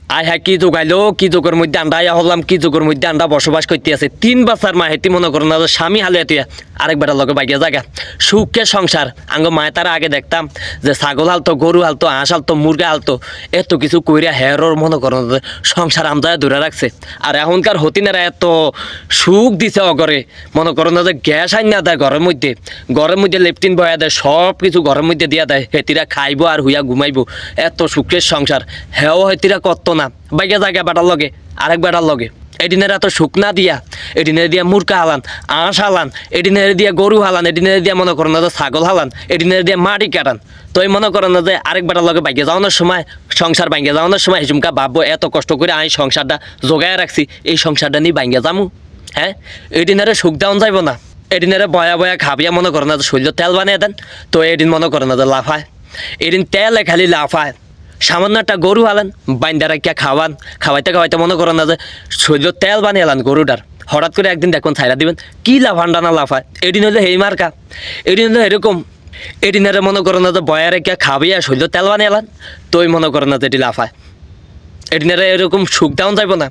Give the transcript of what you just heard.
আয় হ্যাঁ কি যোগাইলো কি যুগের মধ্যে আন্ডা আয়া হলাম কি যুগের মধ্যে আন্ডা বসবাস করতে আছে 3 বছর মা হেতি মনে করো না যে স্বামী হালে তুই আরেকবার লগে বাইকে জায়গা সুখে সংসার আঙ্গ মায়ের তারা আগে দেখতাম যে ছাগল হালতো গরু হালতো হাঁস হালতো মুরগা হালতো এত কিছু কইরা হেরোর মনে করো না যে সংসার আমদায় ধরে রাখছে আর এখনকার হতিনেরা এত সুখ দিছে অগরে মনে করো না যে গ্যাস আইন না দেয় ঘরের মধ্যে লেফটিন বয়া দেয় সব কিছু ঘরের মধ্যে দিয়া দেয় হেতিরা খাইবো আর হুইয়া ঘুমাইবো এত সুখের সংসার হেও হেতিরা কত না বাইকে জায়গা বেটার লগে আরেক বেটার লগে এদিনের এত সুখ না দিয়া এদিনের দিয়া মুরগা হালান আঁশ হালান এদিনের দিয়া গরু হালান এদিনের দিয়া মনে করেন না যে ছাগল হালান এদিনের দিয়া মাটি কাটান তো এই মনে করেন না যে আরেক বেটার লগে বাইকে যাওয়ানোর সময় সংসার ভাঙ্গে যাওয়ানোর সময় হিসুমকা ভাববো এত কষ্ট করে আমি সংসারটা জোগায় রাখছি এই সংসারটা নিয়ে ভাঙ্গে যামু হ্যাঁ এদিনের সুখ দেওয়ান যাইব না এদিনের বয়া বয়া খাবিয়া মনে করেন না যে শরীর তেল বানিয়ে দেন তো এদিন মনে করেন না যে লাফায় এদিন তেলে খালি লাফায় সামান্য একটা গরু হালান বাইন্দা রাখিয়া খাওয়াইতে মনে করেন না যে শরীর তেল বানিয়ে এলান গরুটার হঠাৎ করে একদিন দেখুন ছাইরা দিবেন কি লাফান্ডা না লাফায় এদিন হলে হেই মার্কা এদিন হলো এরকম এদিনের মনে করেন না যে বয়া রেখে খাবিয়া শরীর তেল বানিয়ে এলান তোই মনে করেন না যে এটি লাফায় এদিনের এরকম সুখ দেওয়া যাইব না